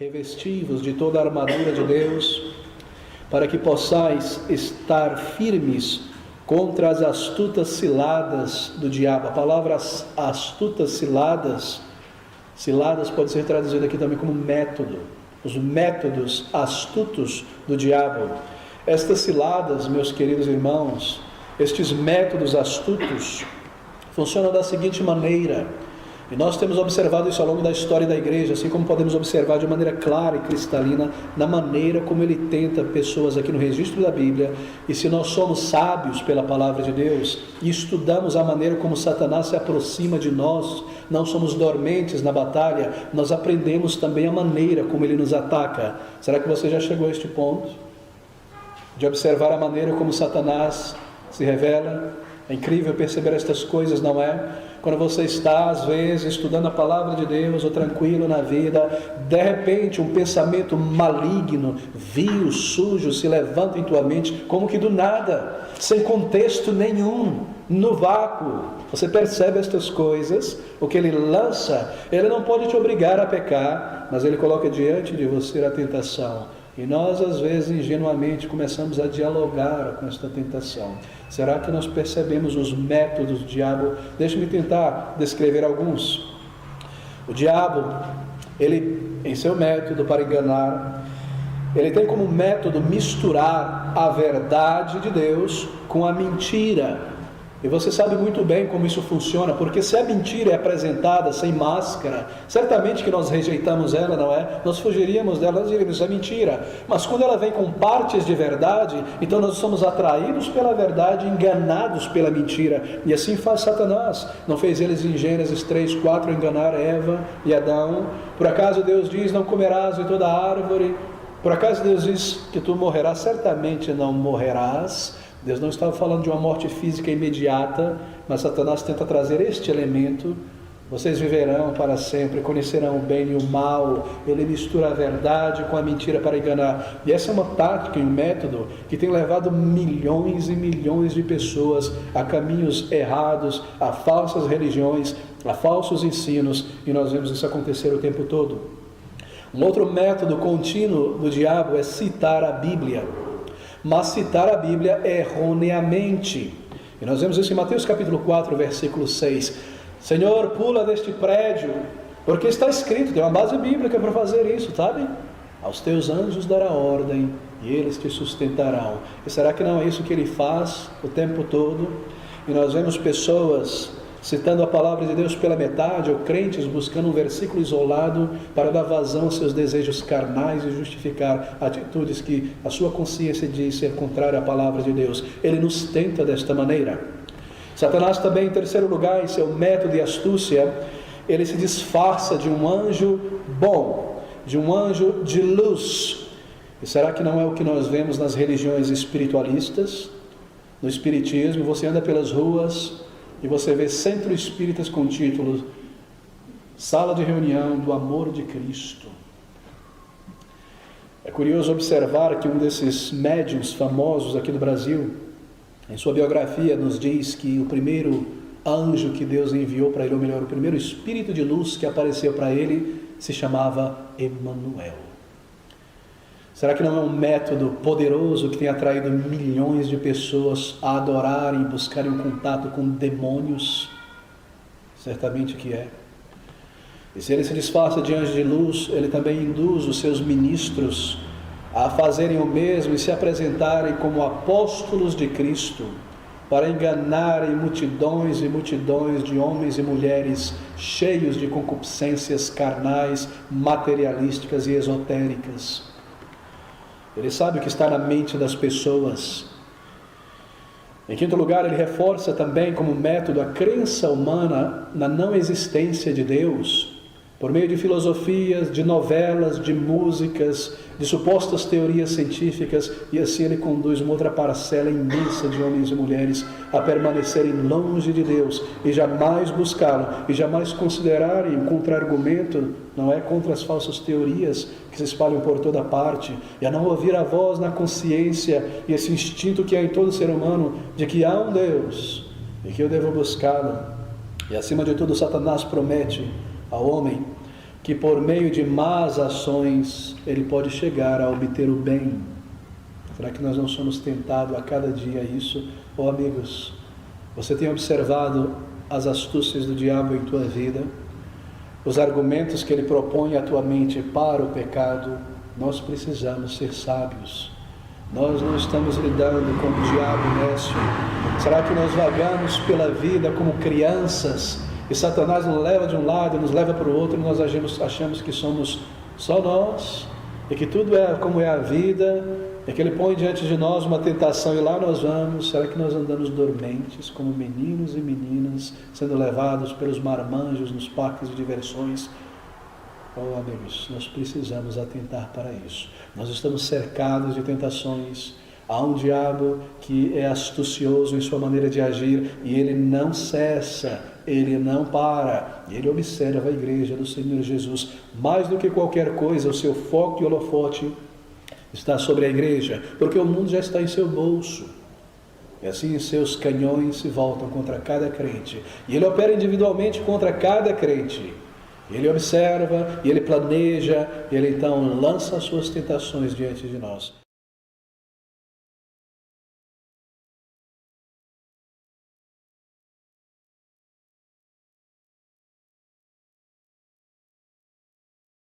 revesti-vos de toda a armadura de Deus, para que possais estar firmes contra as astutas ciladas do diabo. A palavra astutas ciladas pode ser traduzida aqui também como método. Os métodos astutos do diabo. Estas ciladas, meus queridos irmãos, estes métodos astutos funcionam da seguinte maneira, e nós temos observado isso ao longo da história da igreja, assim como podemos observar de maneira clara e cristalina na maneira como ele tenta pessoas aqui no registro da Bíblia. E se nós somos sábios pela palavra de Deus e estudamos a maneira como Satanás se aproxima de nós, não somos dormentes na batalha, nós aprendemos também a maneira como ele nos ataca. Será que você já chegou a este ponto? De observar a maneira como Satanás se revela? É incrível perceber estas coisas, não é? Quando você está, às vezes, estudando a palavra de Deus, ou tranquilo na vida, de repente um pensamento maligno, vil, sujo, se levanta em tua mente, como que do nada, sem contexto nenhum, no vácuo. Você percebe estas coisas, o que ele lança, ele não pode te obrigar a pecar, mas ele coloca diante de você a tentação. E nós, às vezes, ingenuamente, começamos a dialogar com esta tentação. Será que nós percebemos os métodos do diabo? Deixe-me tentar descrever alguns. O diabo, ele, em seu método para enganar, ele tem como método misturar a verdade de Deus com a mentira. E você sabe muito bem como isso funciona, porque se a mentira é apresentada sem máscara, certamente que nós rejeitamos ela, não é? Nós fugiríamos dela, nós diríamos, isso é mentira. Mas quando ela vem com partes de verdade, então nós somos atraídos pela verdade, enganados pela mentira. E assim faz Satanás. Não fez eles em Gênesis 3, 4 enganar Eva e Adão? Por acaso Deus diz, não comerás de toda árvore? Por acaso Deus diz que tu morrerás? Certamente não morrerás. Deus não estava falando de uma morte física imediata, mas Satanás tenta trazer este elemento. Vocês viverão para sempre, conhecerão o bem e o mal. Ele mistura a verdade com a mentira para enganar. E essa é uma tática e um método que tem levado milhões e milhões de pessoas a caminhos errados, a falsas religiões, a falsos ensinos, e nós vemos isso acontecer o tempo todo. Um outro método contínuo do diabo é citar a Bíblia. Mas citar a Bíblia erroneamente. E nós vemos isso em Mateus capítulo 4, versículo 6. Senhor, pula deste prédio, porque está escrito, tem uma base bíblica para fazer isso, sabe? Aos teus anjos dará ordem, e eles te sustentarão. E será que não é isso que ele faz o tempo todo? E nós vemos pessoas citando a palavra de Deus pela metade, ou crentes buscando um versículo isolado para dar vazão aos seus desejos carnais e justificar atitudes que a sua consciência diz ser contrária à palavra de Deus. Ele nos tenta desta maneira. Satanás também, em terceiro lugar, em seu método e astúcia, ele se disfarça de um anjo bom, de um anjo de luz. E será que não é o que nós vemos nas religiões espiritualistas? No espiritismo, você anda pelas ruas e você vê centro espíritas com título Sala de Reunião do Amor de Cristo. É curioso observar que um desses médiuns famosos aqui do Brasil, em sua biografia, nos diz que o primeiro anjo que Deus enviou para ele, ou melhor, o primeiro espírito de luz que apareceu para ele, se chamava Emanuel. Será que não é um método poderoso que tem atraído milhões de pessoas a adorarem e buscarem um contato com demônios? Certamente que é. E se ele se disfarça de anjo de luz, ele também induz os seus ministros a fazerem o mesmo e se apresentarem como apóstolos de Cristo, para enganarem multidões e multidões de homens e mulheres cheios de concupiscências carnais, materialísticas e esotéricas. Ele sabe o que está na mente das pessoas. Em quinto lugar, ele reforça também como método a crença humana na não existência de Deus, por meio de filosofias, de novelas, de músicas, de supostas teorias científicas, e assim ele conduz uma outra parcela imensa de homens e mulheres a permanecerem longe de Deus e jamais buscá-lo, e jamais considerarem um contra-argumento, não é, contra as falsas teorias que se espalham por toda parte, e a não ouvir a voz na consciência e esse instinto que há em todo ser humano de que há um Deus e que eu devo buscá-lo. E acima de tudo, Satanás promete ao homem que por meio de más ações ele pode chegar a obter o bem. Será que nós não somos tentados a cada dia a isso? Oh, amigos, você tem observado as astúcias do diabo em tua vida? Os argumentos que ele propõe à tua mente para o pecado? Nós precisamos ser sábios. Nós não estamos lidando com o diabo nécio. Será que nós vagamos pela vida como crianças e Satanás nos leva de um lado e nos leva para o outro e nós achamos que somos só nós e que tudo é como é a vida e que ele põe diante de nós uma tentação e lá nós vamos? Será que nós andamos dormentes como meninos e meninas sendo levados pelos marmanjos nos parques de diversões? Oh, amigos, nós precisamos atentar para isso. Nós estamos cercados de tentações. Há um diabo que é astucioso em sua maneira de agir e ele não cessa, ele não para. Ele observa a igreja do Senhor Jesus. Mais do que qualquer coisa, o seu foco e holofote está sobre a igreja, porque o mundo já está em seu bolso. E assim seus canhões se voltam contra cada crente. E ele opera individualmente contra cada crente. Ele observa, e ele planeja, e ele então lança as suas tentações diante de nós.